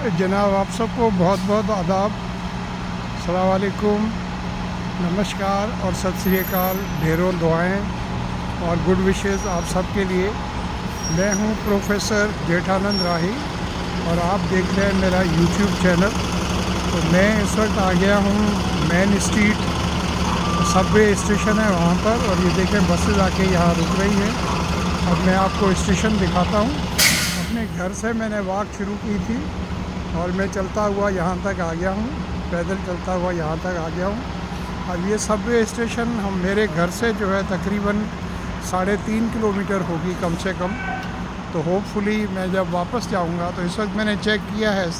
जनाब आप सबको बहुत बहुत आदाब, अस्सलाम वालेकुम, नमस्कार और सत श्री अकाल। ढेरों दुआएं और गुड विशेस आप सब के लिए। मैं हूं प्रोफेसर जेठानंद राही और आप देख रहे हैं मेरा यूट्यूब चैनल। तो मैं इस वक्त आ गया हूं मेन स्ट्रीट, सबवे स्टेशन है वहां पर, और ये देखें बसेस आके यहाँ रुक रही हैं। अब मैं आपको स्टेशन दिखाता हूँ। अपने घर से मैंने वॉक शुरू की थी और मैं चलता हुआ यहाँ तक आ गया हूँ, पैदल चलता हुआ यहाँ तक आ गया हूँ। अब ये सबवे स्टेशन हम मेरे घर से जो है तकरीबन 3.5 किलोमीटर होगी कम से कम। तो होपफुली मैं जब वापस जाऊँगा, तो इस वक्त मैंने चेक किया है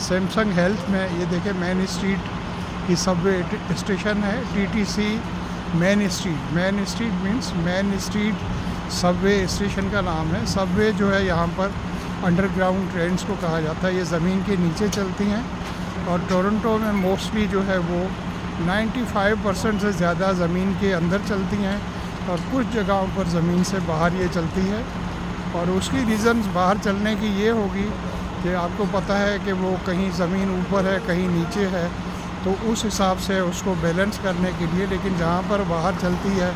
सैमसंग हेल्थ में, ये देखें मेन स्ट्रीट की सबवे स्टेशन है, TTC main street. Main street means main street Subway station का नाम है। सबवे जो है यहाँ पर अंडरग्राउंड ट्रेन्स को कहा जाता है, ये ज़मीन के नीचे चलती हैं। और टोरंटो में मोस्टली जो है वो 95% से ज़्यादा ज़मीन के अंदर चलती हैं, और कुछ जगहों पर ज़मीन से बाहर ये चलती है। और उसकी रीज़न्स बाहर चलने की ये होगी कि आपको पता है कि वो कहीं ज़मीन ऊपर है, कहीं नीचे है, तो उस हिसाब से उसको बैलेंस करने के लिए। लेकिन जहाँ पर बाहर चलती है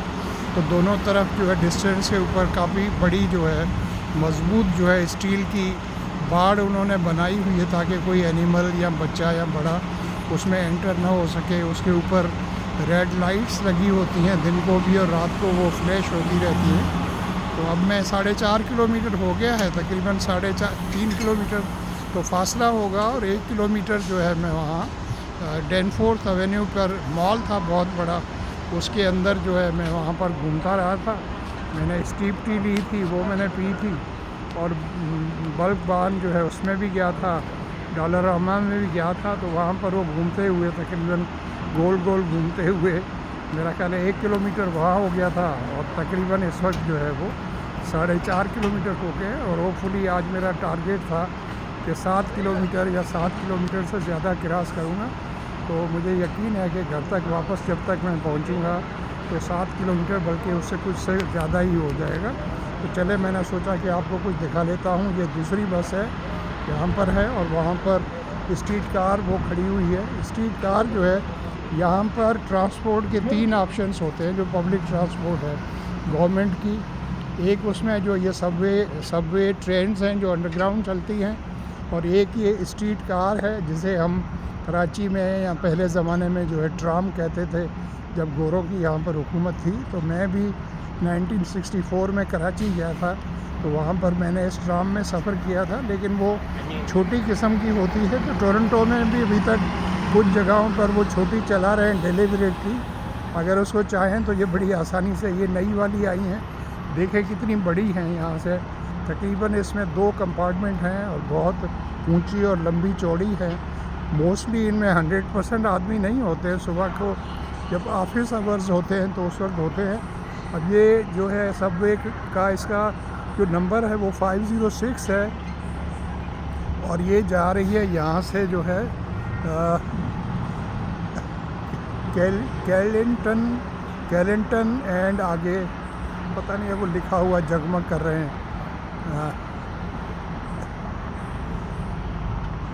तो दोनों तरफ जो है डिस्टेंस के ऊपर काफ़ी बड़ी जो है मजबूत जो है स्टील की बाड़ उन्होंने बनाई हुई है, ताकि कोई एनिमल या बच्चा या बड़ा उसमें एंटर ना हो सके। उसके ऊपर रेड लाइट्स लगी होती हैं, दिन को भी और रात को वो फ्लैश होती रहती हैं। तो अब मैं 4.5 किलोमीटर हो गया है, तकरीबन 3.5 किलोमीटर तो फासला होगा। और 1 किलोमीटर जो है मैं वहाँ डेनफोर्थ एवेन्यू पर मॉल था बहुत बड़ा, उसके अंदर जो है मैं वहाँ पर घूमता रहा था। मैंने स्टीप टी ली थी, वो मैंने पी थी, और बल्क बान जो है उसमें भी गया था, डॉलरामा में भी गया था। तो वहाँ पर वो घूमते हुए तकरीबन गोल गोल घूमते हुए मेरा ख्याल है 1 किलोमीटर वहाँ हो गया था, और तकरीबन इस वक्त जो है वो 4.5 किलोमीटर हो गए। और होपफुली आज मेरा टारगेट था कि 7 किलोमीटर या 7 किलोमीटर से ज़्यादा क्रॉस करूँगा। तो मुझे यकीन है कि घर तक वापस जब तक मैं पहुँचूँगा तो 7 किलोमीटर बल्कि उससे कुछ से ज़्यादा ही हो जाएगा। तो चले, मैंने सोचा कि आपको कुछ दिखा लेता हूँ। ये दूसरी बस है यहाँ पर है, और वहाँ पर स्ट्रीट कार वो खड़ी हुई है। स्ट्रीट कार जो है यहाँ पर ट्रांसपोर्ट के 3 ऑप्शंस होते हैं जो पब्लिक ट्रांसपोर्ट है गवर्नमेंट की। एक उसमें जो ये सबवे ट्रेन्स हैं जो अंडरग्राउंड चलती हैं, और एक ये स्ट्रीट कार है जिसे हम कराची में या पहले ज़माने में जो है ट्राम कहते थे, जब गोरों की यहाँ पर हुकूमत थी। तो मैं भी 1964 में कराची गया था, तो वहाँ पर मैंने इस ट्राम में सफ़र किया था, लेकिन वो छोटी किस्म की होती है। तो टोरंटो में भी अभी तक कुछ जगहों पर वो छोटी चला रहे हैं डेलीवरेट की। अगर उसको चाहें तो ये बड़ी आसानी से, ये नई वाली आई हैं, देखें कितनी बड़ी हैं। यहाँ से तकरीबन इसमें 2 कंपार्टमेंट हैं और बहुत ऊंची और लंबी चौड़ी है। मोस्टली इनमें 100% आदमी नहीं होते। सुबह को जब ऑफिस आवर्स होते हैं तो उस वक्त होते हैं। अब ये जो है सबवे का इसका जो नंबर है वो 506 है, और ये जा रही है यहाँ से जो है कैलिंटन एंड आगे पता नहीं है, वो लिखा हुआ जगमग कर रहे हैं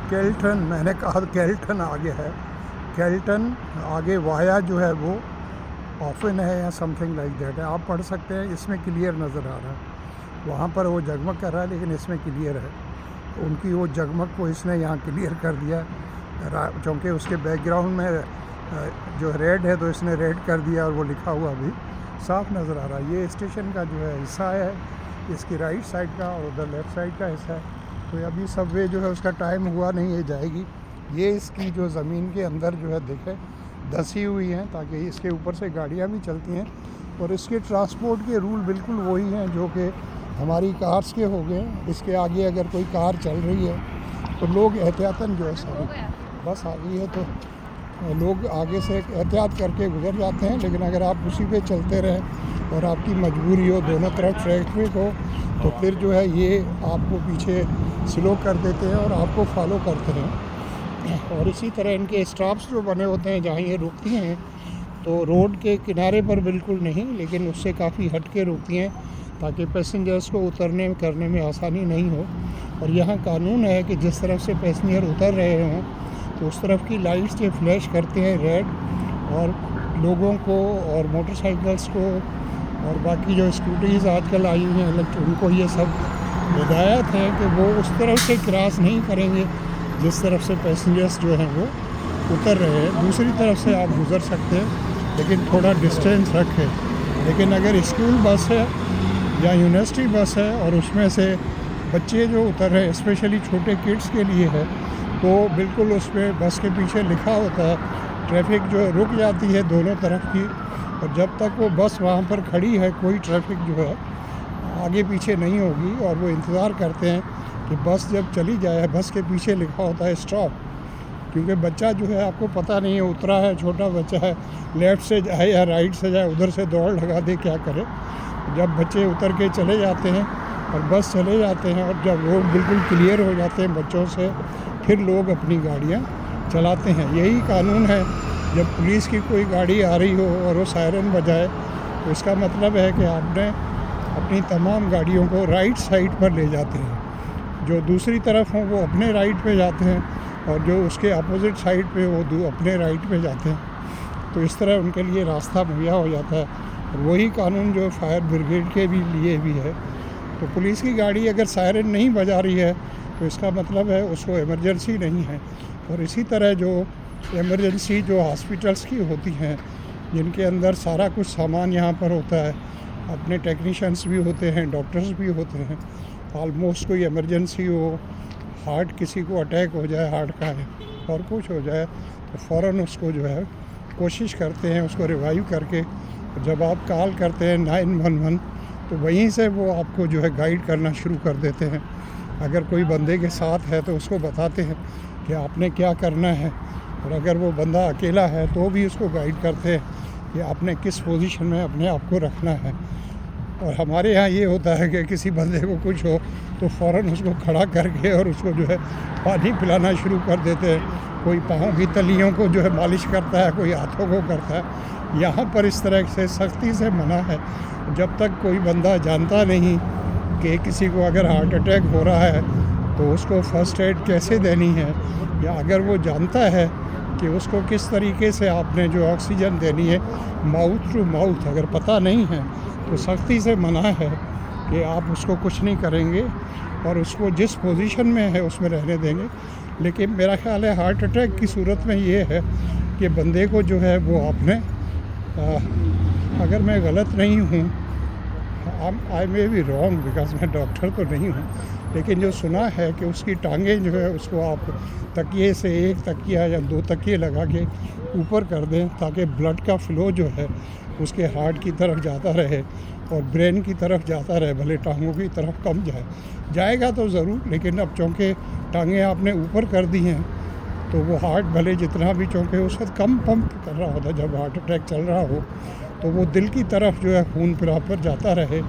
कैल्टन, मैंने कहा कैल्टन आगे है, कैल्टन आगे वाया जो है वो ऑफन है या समथिंग लाइक दैट है। आप पढ़ सकते हैं, इसमें क्लियर नज़र आ रहा है। वहाँ पर वो जगमग कर रहा है लेकिन इसमें क्लियर है। तो उनकी वो जगमग को इसने यहाँ क्लियर कर दिया, क्योंकि उसके बैकग्राउंड में जो रेड है तो इसने रेड कर दिया, और वो लिखा हुआ भी साफ नज़र आ रहा है। ये स्टेशन का जो है हिस्सा है, इसकी राइट साइड का, और उधर लेफ़्ट साइड का हिस्सा है। तो अभी सबवे जो है उसका टाइम हुआ नहीं है, जाएगी। ये इसकी जो ज़मीन के अंदर जो है देखे धसी हुई हैं, ताकि इसके ऊपर से गाड़ियाँ भी चलती हैं। और इसके ट्रांसपोर्ट के रूल बिल्कुल वही हैं जो कि हमारी कार्स के हो गए। इसके आगे अगर कोई कार चल रही है तो लोग एहतियातन जो है सारी बस आ गई है तो लोग आगे से एहतियात करके गुजर जाते हैं। लेकिन अगर आप उसी पे चलते रहें और आपकी मजबूरी हो, दोनों तरफ ट्रैफिक हो, तो फिर जो है ये आपको पीछे स्लो कर देते हैं और आपको फॉलो करते हैं। और इसी तरह इनके स्टॉप्स जो बने होते हैं जहाँ ये रुकती हैं, तो रोड के किनारे पर बिल्कुल नहीं, लेकिन उससे काफ़ी हट के रुकती हैं, ताकि पैसेंजर्स को उतरने करने में आसानी नहीं हो। और यहाँ कानून है कि जिस तरफ से पैसेंजर उतर रहे हों तो उस तरफ की लाइट्स ये फ्लैश करते हैं रेड, और लोगों को और मोटरसाइकिल्स को और बाकी जो स्कूटीज़ आजकल आई हुई हैं उनको ये सब हिदायत है कि वो उस तरफ से क्रॉस नहीं करेंगे जिस तरफ से पैसेंजर्स जो हैं वो उतर रहे हैं। दूसरी तरफ से आप गुज़र सकते हैं लेकिन थोड़ा डिस्टेंस रखें। लेकिन अगर स्कूल बस है या यूनिवर्सिटी बस है और उसमें से बच्चे जो उतर रहे हैं, स्पेशली छोटे किड्स के लिए है, तो बिल्कुल उस पर बस के पीछे लिखा होता है, ट्रैफिक जो रुक जाती है दोनों तरफ की, और जब तक वो बस वहाँ पर खड़ी है कोई ट्रैफिक जो है आगे पीछे नहीं होगी। और वो इंतज़ार करते हैं कि बस जब चली जाए। बस के पीछे लिखा होता है स्टॉप, क्योंकि बच्चा जो है आपको पता नहीं है, उतरा है, छोटा बच्चा है, लेफ़्ट से जाए या राइट से जाए, उधर से दौड़ लगा दे, क्या करे। जब बच्चे उतर के चले जाते हैं और बस चले जाते हैं और जब रोड बिल्कुल क्लियर हो जाते हैं बच्चों से, फिर लोग अपनी गाड़ियाँ चलाते हैं। यही कानून है। जब पुलिस की कोई गाड़ी आ रही हो और वो सायरन बजाए तो इसका मतलब है कि आपने अपनी तमाम गाड़ियों को राइट साइड पर ले जाते हैं। जो दूसरी तरफ हों वो अपने राइट पे जाते हैं और जो उसके अपोजिट साइड पे वो अपने राइट पे जाते हैं। तो इस तरह उनके लिए रास्ता मुहैया हो जाता है। और वही कानून जो फायर ब्रिगेड के भी लिए भी है। तो पुलिस की गाड़ी अगर सायरन नहीं बजा रही है तो इसका मतलब है उसको इमरजेंसी नहीं है। और इसी तरह जो इमरजेंसी जो हॉस्पिटल्स की होती हैं, जिनके अंदर सारा कुछ सामान यहाँ पर होता है, अपने टेक्नीशियंस भी होते हैं, डॉक्टर्स भी होते हैं। ऑलमोस्ट कोई इमरजेंसी हो, हार्ट किसी को अटैक हो जाए, हार्ट का है और कुछ हो जाए, तो फ़ौरन उसको जो है कोशिश करते हैं उसको रिवाइव करके। जब आप कॉल करते हैं 911 तो वहीं से वो आपको जो है गाइड करना शुरू कर देते हैं। अगर कोई बंदे के साथ है तो उसको बताते हैं कि आपने क्या करना है, और अगर वो बंदा अकेला है तो भी उसको गाइड करते हैं कि आपने किस पोजीशन में अपने आप को रखना है। और हमारे यहाँ ये होता है कि किसी बंदे को कुछ हो तो फ़ौरन उसको खड़ा करके और उसको जो है पानी पिलाना शुरू कर देते हैं। कोई पाँव की तलियों को जो है मालिश करता है, कोई हाथों को करता है। यहाँ पर इस तरह से सख्ती से मना है। जब तक कोई बंदा जानता नहीं कि किसी को अगर हार्ट अटैक हो रहा है तो उसको फ़र्स्ट एड कैसे देनी है, या अगर वो जानता है कि उसको किस तरीके से आपने जो ऑक्सीजन देनी है माउथ टू माउथ, अगर पता नहीं है तो सख्ती से मना है कि आप उसको कुछ नहीं करेंगे और उसको जिस पोजीशन में है उसमें रहने देंगे। लेकिन मेरा ख़्याल है हार्ट अटैक की सूरत में ये है कि बंदे को जो है वो आपने अगर मैं गलत नहीं हूँ, आई मे बी रॉन्ग बिकॉज मैं डॉक्टर तो नहीं हूँ, लेकिन जो सुना है कि उसकी टांगें जो है उसको आप तकिए से एक तकिया या दो तकिए लगा के ऊपर कर दें ताकि ब्लड का फ़्लो जो है उसके हार्ट की तरफ जाता रहे और ब्रेन की तरफ जाता रहे, भले टांगों की तरफ कम जाएगा तो ज़रूर। लेकिन अब चूँकि टांगें आपने ऊपर कर दी हैं तो वो हार्ट भले जितना भी चूँकि उस वक्त कम पंप कर रहा होता, जब हार्ट अटैक चल रहा हो तो वो दिल की तरफ जो है खून प्रॉपर जाता रहे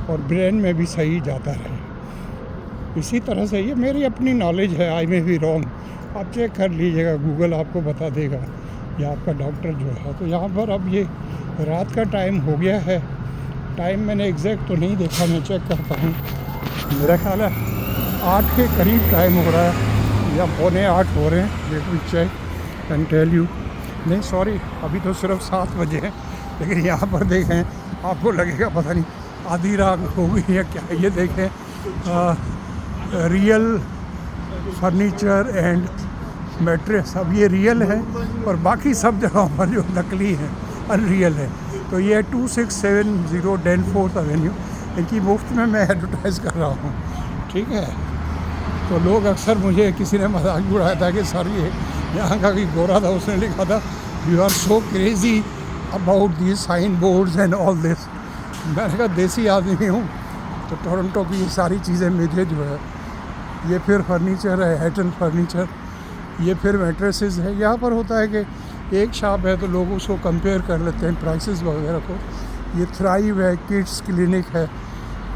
और ब्रेन में भी सही जाता रहे। इसी तरह से ये मेरी अपनी नॉलेज है, आई मे बी रॉन्ग, आप चेक कर लीजिएगा, गूगल आपको बता देगा या आपका डॉक्टर जो है। तो यहाँ पर अब ये रात का टाइम हो गया है, टाइम मैंने एग्जैक्ट तो नहीं देखा, मैं चेक करता हूँ, मेरा ख्याल है 8 के करीब टाइम हो रहा है या 7:45 हो रहे हैं। Let me check and tell you. नहीं सॉरी, अभी तो सिर्फ 7 बजे हैं, लेकिन यहाँ पर देखें आपको लगेगा पता नहीं आधी रात हो गई है क्या। ये देखें रियल फर्नीचर एंड मैट्रेस, अब ये रियल है और बाकी सब जगहों पर जो नकली है, अनरियल है। तो ये 2670 डेनफोर्थ एवेन्यू, इनकी मुफ्त में मैं एडवर्टाइज़ कर रहा हूँ, ठीक है। तो लोग अक्सर मुझे किसी ने मजाक भी उड़ाया था कि सर ये यहाँ का कोई गोरा था, उसने लिखा था you are so crazy about this sign boards and all this. मैंने कहा देसी आदमी हूँ, तो टोरंटो की ये सारी चीज़ें मुझे जो है, ये फिर फर्नीचर है, हैटन फर्नीचर, ये फिर मैट्रेसेस है। यहाँ पर होता है कि एक शॉप है तो लोग उसको कंपेयर कर लेते हैं प्राइसेस वगैरह को। ये थ्राइव है, किड्स क्लिनिक है,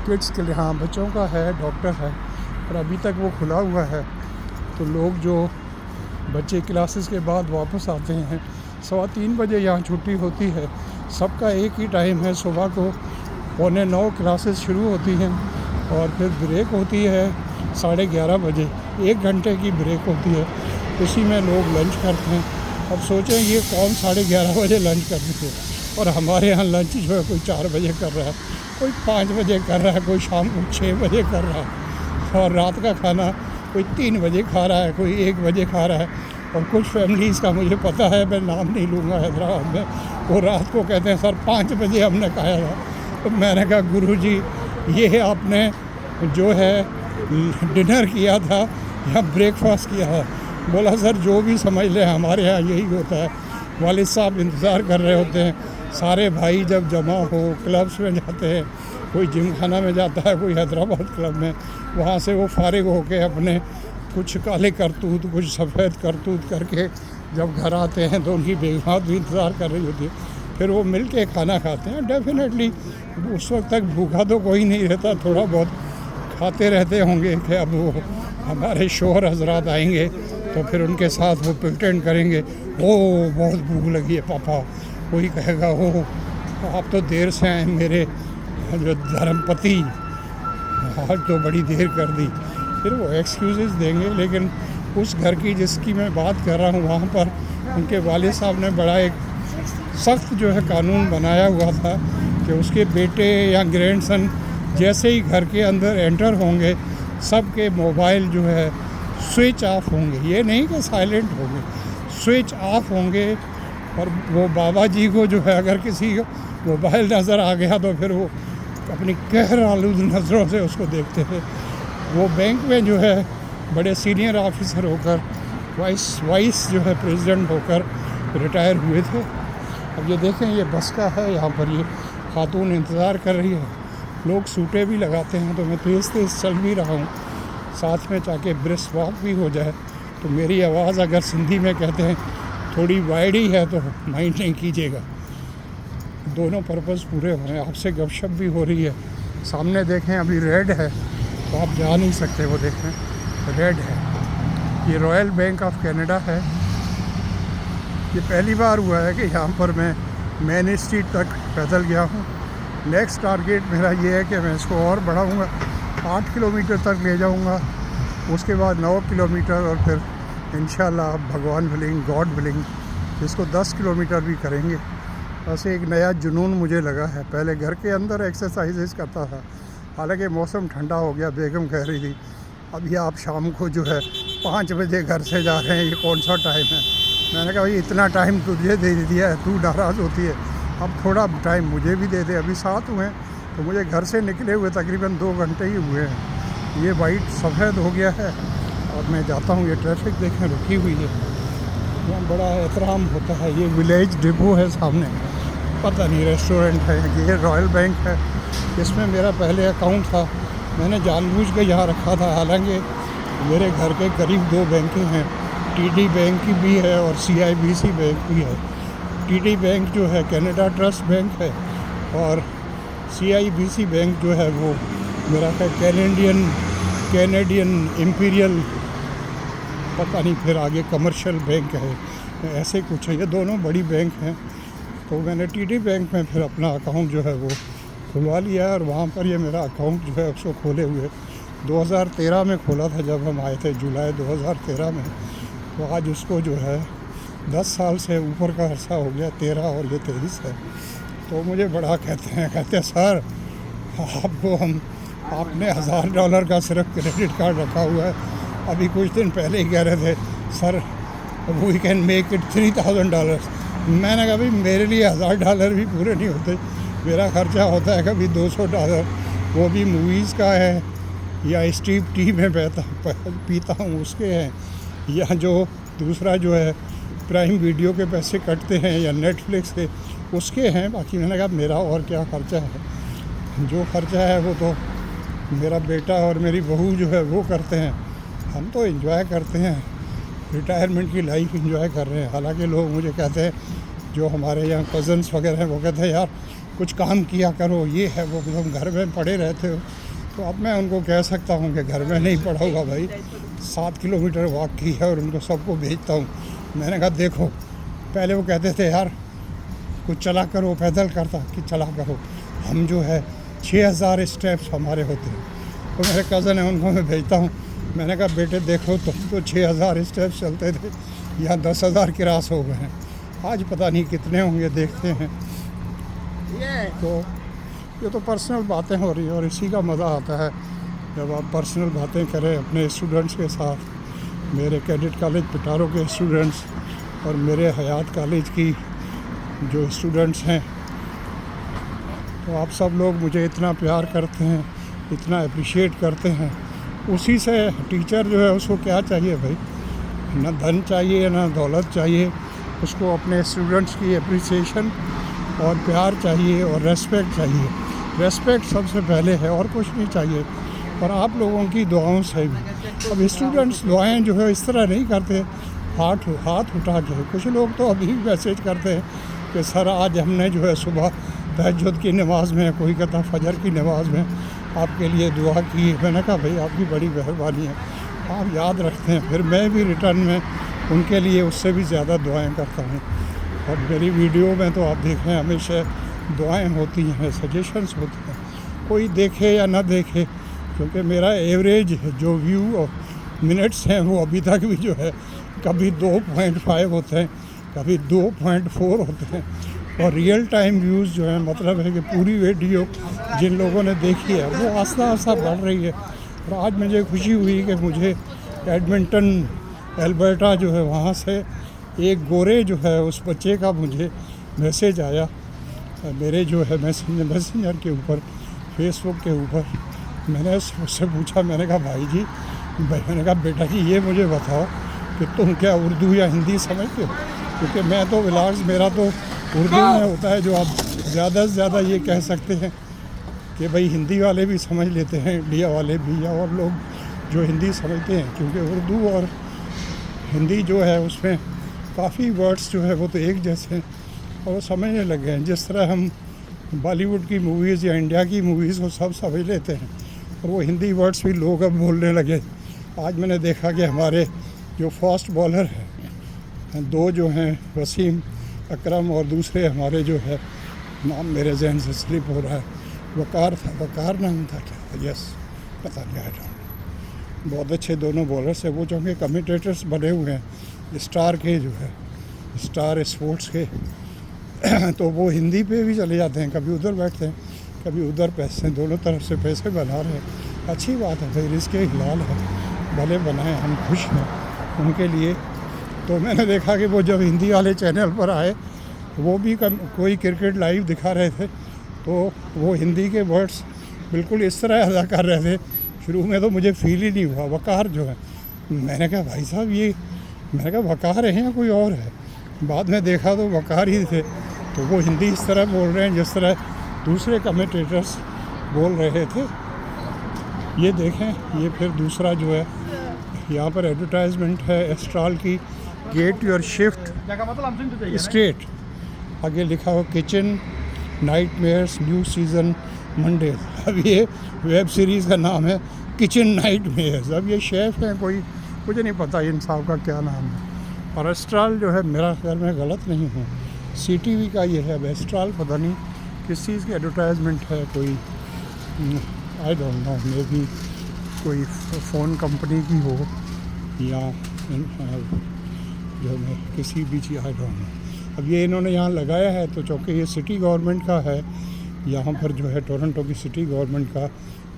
किड्स के लिए हाँ बच्चों का है, डॉक्टर है, और अभी तक वो खुला हुआ है। तो लोग जो बच्चे क्लासेस के बाद वापस आते हैं, 3:15 बजे यहाँ छुट्टी होती है। सबका एक ही टाइम है, सुबह को 9:15 क्लासेस शुरू होती हैं और फिर ब्रेक होती है 11:30 बजे, 1 घंटे की ब्रेक होती है। उसी में लोग लंच करते हैं। अब सोचें ये कौन 11:30 बजे लंच करते हैं, और हमारे यहाँ लंच जो है कोई 4 बजे कर रहा है, कोई 5 बजे कर रहा है, कोई शाम को 6 बजे कर रहा है, और रात का खाना कोई 3 बजे खा रहा है, कोई 1 बजे खा रहा है। और कुछ फैमिलीज़ का मुझे पता है, मैं नाम नहीं लूँगा, हैदराबाद में वो रात को कहते हैं सर 5 बजे हमने खाया था। तो मैंने कहा गुरुजी ये आपने जो है डिनर किया था या ब्रेकफास्ट किया था? बोला सर जो भी समझ लें, हमारे यहाँ यही होता है। वालिद साहब इंतज़ार कर रहे होते हैं, सारे भाई जब जमा हो क्लब्स में जाते हैं, कोई जिमखाना में जाता है, कोई हैदराबाद क्लब में, वहाँ से वो फारिग होके अपने कुछ काले करतूत कुछ सफ़ेद करतूत करके जब घर आते हैं तो उनकी बेगमात भी इंतज़ार कर रही होती है। फिर वो मिल के खाना खाते हैं। डेफिनेटली उस वक्त तक भूखा तो कोई नहीं रहता, थोड़ा बहुत खाते रहते होंगे कि अब वो हमारे शोहर हजरात आएंगे तो फिर उनके साथ वो प्रिटेंड करेंगे, ओ बहुत भूख लगी है पापा। कोई कहेगा ओ आप तो देर से आए मेरे जो धर्मपति, आज तो बड़ी देर कर दी। फिर वो एक्सक्यूज़ेस देंगे। लेकिन उस घर की जिसकी मैं बात कर रहा हूँ, वहाँ पर उनके वालिद साहब ने बड़ा एक सख्त जो है कानून बनाया हुआ था कि उसके बेटे या ग्रैंडसन जैसे ही घर के अंदर एंटर होंगे, सबके मोबाइल जो है स्विच ऑफ होंगे। ये नहीं कि साइलेंट होंगे, स्विच ऑफ होंगे। और वो बाबा जी को जो है अगर किसी को मोबाइल नज़र आ गया तो फिर वो अपनी कहर आलूद नज़रों से उसको देखते थे। वो बैंक में जो है बड़े सीनियर ऑफिसर होकर वाइस जो है प्रेसिडेंट होकर रिटायर हुए थे। अब ये देखें, ये बस का है, यहाँ पर ये खातून इंतज़ार कर रही है। लोग सूटे भी लगाते हैं, तो मैं तेज़ तेज़ चल भी रहा हूँ साथ में, ताकि ब्रिस्क वॉक भी हो जाए। तो मेरी आवाज़ अगर सिंधी में कहते हैं थोड़ी वाइड ही है तो माइंड नहीं कीजिएगा, दोनों पर्पज़ पूरे हो रहे हैं। आपसे गपशप भी हो रही है। सामने देखें अभी रेड है तो आप जा नहीं सकते, वो देखें रेड है। ये रॉयल बैंक ऑफ कनाडा है। ये पहली बार हुआ है कि यहाँ पर मैं मेन स्ट्रीट तक पैदल गया हूँ। नेक्स्ट टारगेट मेरा ये है कि मैं इसको और बढ़ाऊँगा, 8 किलोमीटर तक ले जाऊँगा, उसके बाद 9 किलोमीटर, और फिर इंशाल्लाह भगवान विलिंग, गॉड विलिंग, इसको 10 किलोमीटर भी करेंगे। बस एक नया जुनून मुझे लगा है। पहले घर के अंदर एक्सरसाइजेस करता था, हालांकि मौसम ठंडा हो गया। बेगम कह रही थी अभी आप शाम को जो है 5 बजे घर से जा रहे हैं, ये कौन सा टाइम है? मैंने कहा भाई इतना टाइम तुझे दे दिया है, तू नाराज़ होती है, अब थोड़ा टाइम मुझे भी दे दे। अभी 7 हुए तो मुझे घर से निकले हुए तकरीबन 2 घंटे ही हुए हैं। ये वाइट सफ़ेद हो गया है और मैं जाता हूँ। ये ट्रैफिक देखें रुकी हुई है, यहाँ बड़ा एहतराम होता है। ये विलेज डिपो है सामने, पता नहीं रेस्टोरेंट है। ये रॉयल बैंक है, इसमें मेरा पहले अकाउंट था, मैंने जानबूझ के यहाँ रखा था। हालांकि मेरे घर के करीब 2 बैंकें हैं, टीडी बैंक की भी है और CIBC बैंक भी है। टीडी बैंक जो है कनाडा ट्रस्ट बैंक है, और CIBC बैंक जो है वो मेरा कैनेडियन इम्पीरियल, पता नहीं फिर आगे कमर्शियल बैंक है, ऐसे कुछ है। ये दोनों बड़ी बैंक हैं। तो मैंने टीडी बैंक में फिर अपना अकाउंट जो है वो खुलवा लिया है, और वहाँ पर ये मेरा अकाउंट जो है उसको खोले हुए 2013 में खोला था, जब हम आए थे जुलाई 2013 में। तो आज उसको जो है 10 साल से ऊपर का अर्सा हो गया, 13 और ये 23 है। तो मुझे बड़ा कहते हैं सर आपको आपने $1000 का सिर्फ क्रेडिट कार्ड रखा हुआ है। अभी कुछ दिन पहले ही कह रहे थे sir we can make it $3000। मैंने कहा भाई मेरे लिए $1000 भी पूरे नहीं होते, मेरा खर्चा होता है कभी $200, वो भी मूवीज़ का है, या स्ट्रीप टी में पीता हूँ उसके हैं, या जो दूसरा जो है प्राइम वीडियो के पैसे कटते हैं, या नेटफ्लिक्स के उसके हैं। बाकी मैंने कहा मेरा और क्या ख़र्चा है, जो ख़र्चा है वो तो मेरा बेटा और मेरी बहू जो है वो करते हैं। हम तो एंजॉय करते हैं, रिटायरमेंट की लाइफ एंजॉय कर रहे हैं। हालांकि लोग मुझे कहते हैं, जो हमारे यहाँ कज़न्स वगैरह हैं, वो कहते हैं यार कुछ काम किया करो, ये है वो, तुम घर में पड़े रहते हो। तो अब मैं उनको कह सकता हूँ कि घर में नहीं पड़ा होगा भाई, 7 किलोमीटर वॉक की है, और उनको सबको भेजता हूँ। मैंने कहा देखो, पहले वो कहते थे यार कुछ चला करो, पैदल करता कि चला करो, हम जो है 6000 स्टेप्स हमारे होते हैं। तो मेरे कज़न है, उनको मैं भेजता हूँ, मैंने कहा बेटे देखो तुम तो 6000 स्टेप्स चलते थे, यहाँ 10,000 क्रॉस हो गए हैं, आज पता नहीं कितने होंगे, देखते हैं। तो ये तो पर्सनल बातें हो रही है और इसी का मज़ा आता है जब आप पर्सनल बातें करें अपने स्टूडेंट्स के साथ। मेरे कैडेट कॉलेज पिटारो के स्टूडेंट्स और मेरे हयात कॉलेज की जो स्टूडेंट्स हैं, तो आप सब लोग मुझे इतना प्यार करते हैं, इतना अप्रिशिएट करते हैं। उसी से टीचर जो है उसको क्या चाहिए भाई, ना धन चाहिए ना दौलत चाहिए, उसको अपने स्टूडेंट्स की अप्रिसिएशन और प्यार चाहिए और रेस्पेक्ट चाहिए। रेस्पेक्ट सबसे पहले है और कुछ नहीं चाहिए, और आप लोगों की दुआओं से भी। अब स्टूडेंट्स दुआएं जो है इस तरह नहीं करते हाथ उठा के। कुछ लोग तो अभी भी मैसेज करते हैं कि सर आज हमने जो है सुबह तहज्जुद की नमाज़ में, कोई कहता फजर की नमाज़ में आपके लिए दुआ की। मैंने कहा भाई आपकी बड़ी मेहरबानी है, आप याद रखते हैं। फिर मैं भी रिटर्न में उनके लिए उससे भी ज़्यादा दुआएं करता हूँ। और मेरी वीडियो में तो आप देखें हमेशा दुआएं होती हैं, सजेशंस होते हैं, कोई देखे या ना देखे, क्योंकि मेरा एवरेज जो व्यू और मिनट्स हैं वो अभी तक भी जो है कभी 2.5 होते हैं, कभी 2.4 होते हैं। और रियल टाइम व्यूज़ जो है मतलब है कि पूरी वीडियो जिन लोगों ने देखी है वो आस्ता आस्ता बढ़ रही है। और आज मुझे खुशी हुई कि मुझे एडमिंटन एल्बर्टा जो है वहाँ से एक गोरे जो है उस बच्चे का मुझे मैसेज आया मेरे जो है मैसेंजर के ऊपर, फेसबुक के ऊपर। मैंने उससे पूछा, मैंने कहा भाई जी, मैंने कहा बेटा जी ये मुझे बताओ कि तुम क्या उर्दू या हिंदी समझते हो? क्योंकि मैं तो व्लॉग्स मेरा तो उर्दू में होता है, जो आप ज़्यादा से ज़्यादा ये कह सकते हैं कि भाई हिंदी वाले भी समझ लेते हैं, इंडिया वाले भी, या और लोग जो हिंदी समझते हैं, क्योंकि उर्दू और हिंदी जो है उसमें काफ़ी वर्ड्स जो है वो तो एक जैसे हैं और वो समझने लगे हैं। जिस तरह हम बॉलीवुड की मूवीज़ या इंडिया की मूवीज़ को सब समझ लेते हैं और वो हिंदी वर्ड्स भी लोग अब बोलने लगे। आज मैंने देखा कि हमारे जो फास्ट बॉलर हैं, दो जो हैं वसीम अकरम और दूसरे हमारे जो है, नाम मेरे जहन से स्लिप हो रहा है, वकार नाम था क्या, यस पता नहीं आया। बहुत अच्छे दोनों बॉलर्स हैं वो, जो कि कमेंटेटर्स बने हुए हैं स्टार के जो है, स्टार स्पोर्ट्स के। तो वो हिंदी पे भी चले जाते हैं, कभी उधर बैठते हैं कभी उधर, पैसे दोनों तरफ से पैसे बना रहे हैं। अच्छी बात है भाई, रिस्क हिलाल है, भले बनाए, हम खुश हैं उनके लिए। तो मैंने देखा कि वो जब हिंदी वाले चैनल पर आए वो भी कोई क्रिकेट लाइव दिखा रहे थे, तो वो हिंदी के वर्ड्स बिल्कुल इस तरह अदा कर रहे थे। शुरू में तो मुझे फील ही नहीं हुआ, वकार जो है। मैंने कहा भाई साहब ये, मैंने कहा वकार है या कोई और है? बाद में देखा तो वकार ही थे। तो वो हिंदी इस तरह बोल रहे हैं जिस तरह दूसरे कमेंटेटर्स बोल रहे थे। ये देखें, ये फिर दूसरा जो है यहाँ पर एडवर्टाइजमेंट है एस्ट्रॉल की, गेट योर शिफ्ट स्ट्रेट। आगे लिखा हो kitchen nightmares new season Monday. अब ये वेब सीरीज़ का नाम है किचन नाइटमेयर्स। अब ये शेफ़ हैं कोई, मुझे नहीं पता इन साहब का क्या नाम है। और एस्ट्रॉल जो है, मेरा ख्याल में गलत नहीं हूँ, CTV का ये है। अब एस्ट्रॉल पता नहीं किस चीज़ की एडवर्टाइजमेंट है, कोई I don't know, may be कोई फ़ोन कंपनी की हो या जो है किसी भी चीज़, आई डोंट नो। अब ये इन्होंने यहाँ लगाया है तो चूँकि ये सिटी गवर्नमेंट का है, यहाँ पर जो है टोरंटो की सिटी गवर्नमेंट का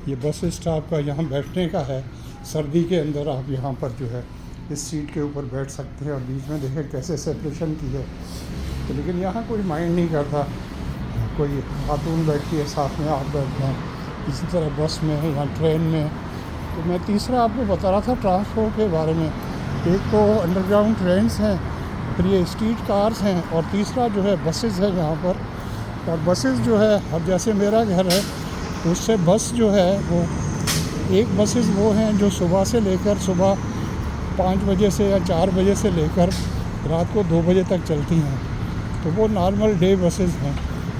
ये बस स्टॉप का यहाँ बैठने का है। सर्दी के अंदर आप यहाँ पर जो है इस सीट के ऊपर बैठ सकते हैं और बीच में देखें कैसे सेपरेशन की है। तो लेकिन यहाँ कोई माइंड नहीं करता, कोई खातून बैठी है साथ में, आप बैठ हैं इसी तरह बस में है या ट्रेन में। तो मैं तीसरा आपको बता रहा था ट्रांसपोर्ट के बारे में। एक तो अंडरग्राउंड ट्रेन्स हैं, फिर ये स्ट्रीट कार्स हैं, और तीसरा जो है बसेस है यहाँ पर। और बसेस जो है, अब जैसे मेरा घर है उससे बस जो है वो एक बसेस वो हैं जो सुबह से लेकर सुबह 5 बजे से या 4 बजे से लेकर रात को 2 बजे तक चलती हैं, तो वो नॉर्मल डे बसेस हैं।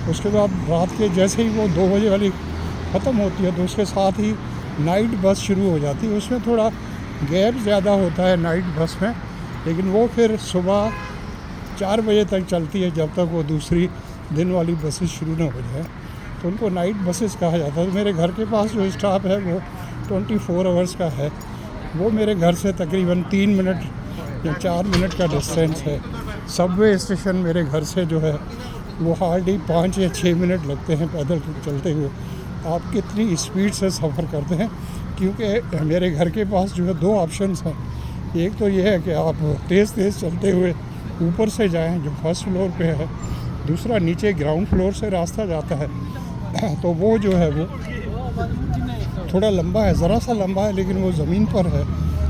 उसके बाद रात के जैसे ही वो 2 बजे वाली ख़त्म होती है तो उसके साथ ही नाइट बस शुरू हो जाती है। उसमें थोड़ा गैप ज़्यादा होता है नाइट बस में, लेकिन वो फिर सुबह 4 बजे तक चलती है जब तक वो दूसरी दिन वाली बसेस शुरू ना हो जाए। तो उनको नाइट बसेस कहा जाता है। मेरे घर के पास जो स्टॉप है वो 24 आवर्स का है। वो मेरे घर से तकरीबन 3 मिनट या 4 मिनट का डिस्टेंस है। सबवे स्टेशन मेरे घर से जो है वो हार्डली 5 या 6 मिनट लगते हैं पैदल चलते हुए। आप कितनी स्पीड से सफ़र करते हैं, क्योंकि मेरे घर के पास जो है 2 ऑप्शंस हैं। एक तो ये है कि आप तेज़ तेज़ चलते हुए ऊपर से जाएं जो फर्स्ट फ्लोर पे है, दूसरा नीचे ग्राउंड फ्लोर से रास्ता जाता है। तो वो जो है वो थोड़ा लंबा है, ज़रा सा लंबा है, लेकिन वो ज़मीन पर है।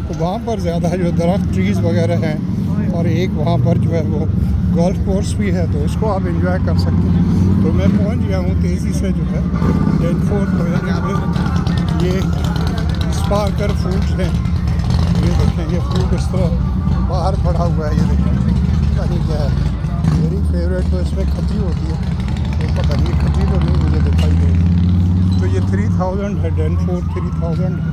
तो वहाँ पर ज़्यादा जो दरख्त ट्रीज़ वगैरह हैं, और एक वहाँ पर जो है वो गोल्फ कोर्स भी है, तो उसको आप एंजॉय कर सकते हैं। तो मैं पहुँच गया हूँ तेज़ी से जो है डेनफोर्थ। ये स्पार्कर फ्रूट्स हैं, ये देखें, ये फ्रूट इस तरह बाहर पड़ा हुआ है। ये देखें पता नहीं क्या है, मेरी फेवरेट तो इसमें खट्टी होती है, तो पता नहीं खट्टी तो नहीं मुझे दिखाई देगी। तो ये 3000 है, डेनफोर्थ 3000 है।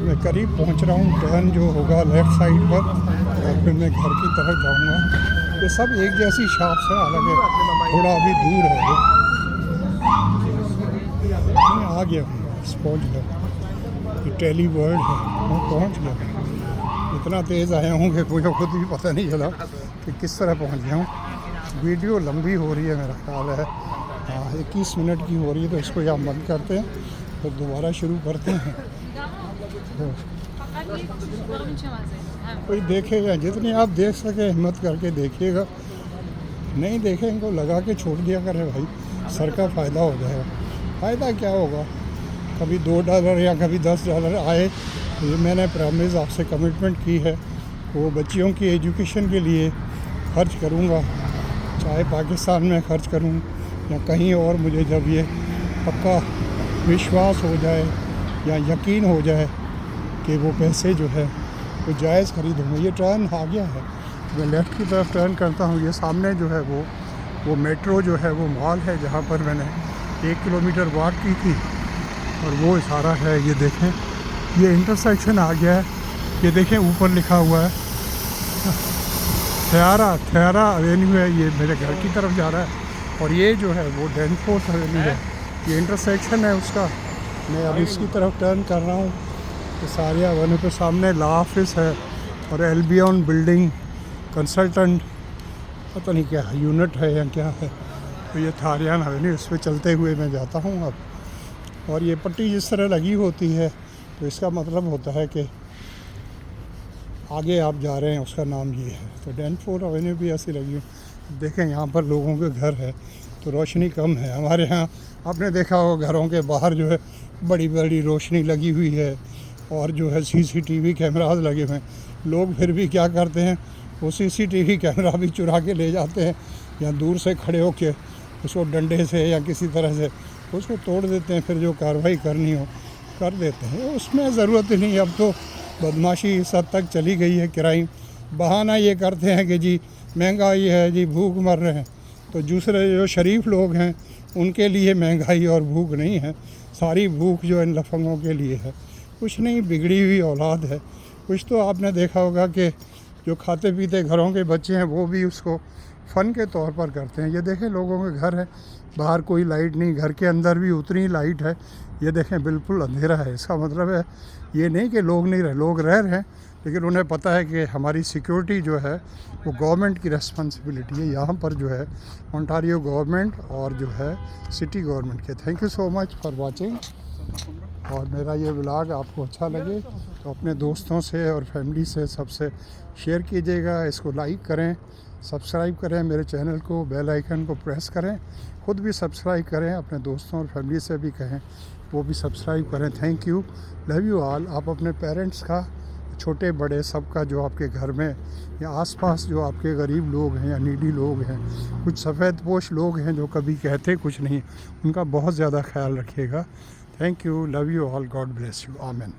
मैं करीब पहुंच रहा हूँ। टर्न जो होगा लेफ़्ट साइड पर, और फिर मैं घर की तरफ जाऊँगा। ये सब एक जैसी शॉप से अलग है, थोड़ा अभी दूर है ये। मैं आ गया हूँ, पहुँच गया। ये टेली वर्ल्ड है, मैं पहुँच गया। इतना तेज़ आया हूँ कि मुझे खुद भी पता नहीं चला कि किस तरह पहुँच गया हूँ। वीडियो लंबी हो रही है, मेरा ख्याल है 21 मिनट की हो रही है, तो इसको यहाँ बंद करते हैं तो दोबारा शुरू करते हैं। तो कोई देखेगा, जितनी आप देख सके हिम्मत करके देखिएगा, नहीं देखें इनको लगा के छोड़ दिया करें भाई, सर का फ़ायदा हो जाएगा। फ़ायदा क्या होगा, कभी $2 या कभी $10 आए। ये मैंने प्रॉमिस आपसे कमिटमेंट की है, वो बच्चियों की एजुकेशन के लिए खर्च करूँगा, चाहे पाकिस्तान में खर्च करूँ या कहीं और। मुझे जब ये पक्का विश्वास हो जाए या यकीन हो जाए कि वो पैसे जो है वो जायज़ खरीदूँगा। ये टर्न आ गया है, मैं लेफ़्ट की तरफ टर्न करता हूँ। ये सामने जो है वो मेट्रो जो है वो मॉल है, जहाँ पर मैंने 1 किलोमीटर वॉक की थी, और वो इशारा है। ये देखें, ये इंटरसेक्शन आ गया है। ये देखें ऊपर लिखा हुआ है थयारा एवेन्यू है, ये मेरे घर की तरफ जा रहा है। और ये जो है वो डेनफोर्थ एवेन्यू है, ये इंटरसेक्शन है उसका। मैं अब इसकी तरफ टर्न कर रहा हूँ। तो सारिया एवेन्यू पे सामने लॉ ऑफिस है, और एल्बियन बिल्डिंग कंसल्टेंट पता नहीं क्या यूनिट है या क्या है। तो ये थारियान एवेन्यू, इस पर चलते हुए मैं जाता हूँ अब। और ये पट्टी जिस तरह लगी होती है, तो इसका मतलब होता है कि आगे आप जा रहे हैं, उसका नाम ये है। तो डेनफोर्थ एवेन्यू भी ऐसी लगी। देखें यहाँ पर लोगों के घर है, तो रोशनी कम है। हमारे यहाँ आपने देखा होगा घरों के बाहर जो है बड़ी बड़ी रोशनी लगी हुई है, और जो है CCTV कैमराज लगे हुए हैं। लोग फिर भी क्या करते हैं, वो CCTV कैमरा भी चुरा के ले जाते हैं, या दूर से खड़े होके उसको डंडे से या किसी तरह से उसको तोड़ देते हैं। फिर जो कार्रवाई करनी हो कर देते हैं, उसमें ज़रूरत ही नहीं। अब तो बदमाशी इस हद तक चली गई है, क्राइम। बहाना ये करते हैं कि जी महंगाई है, जी भूख मर रहे हैं। तो दूसरे जो शरीफ लोग हैं उनके लिए महंगाई और भूख नहीं है, सारी भूख जो इन लफंगों के लिए है। कुछ नहीं, बिगड़ी हुई औलाद है। कुछ तो आपने देखा होगा कि जो खाते पीते घरों के बच्चे हैं वो भी उसको फ़न के तौर पर करते हैं। ये देखें लोगों के घर है, बाहर कोई लाइट नहीं, घर के अंदर भी उतनी ही लाइट है। ये देखें बिल्कुल अंधेरा है। इसका मतलब है ये नहीं कि लोग नहीं रहे, लोग रह रहे हैं, लेकिन उन्हें पता है कि हमारी सिक्योरिटी जो है वो गवर्नमेंट की रिस्पॉन्सिबिलिटी है। यहाँ पर जो है ओंटारियो गवर्नमेंट और जो है सिटी गवर्नमेंट के। Thank you so much for watching. और मेरा ये व्लॉग आपको अच्छा लगे तो अपने दोस्तों से और फैमिली से सबसे शेयर कीजिएगा। इसको लाइक करें, सब्सक्राइब करें मेरे चैनल को, बेल आइकन को प्रेस करें। ख़ुद भी सब्सक्राइब करें, अपने दोस्तों और फैमिली से भी कहें वो भी सब्सक्राइब करें। Thank you, love you all. आप अपने पेरेंट्स का, छोटे बड़े सबका, जो आपके घर में या आसपास जो आपके गरीब लोग हैं या नीडी लोग हैं, कुछ सफ़ेद पोश लोग हैं जो कभी कहते कुछ नहीं, उनका बहुत ज़्यादा ख्याल रखिएगा। Thank you, love you all, God bless you, आमीन।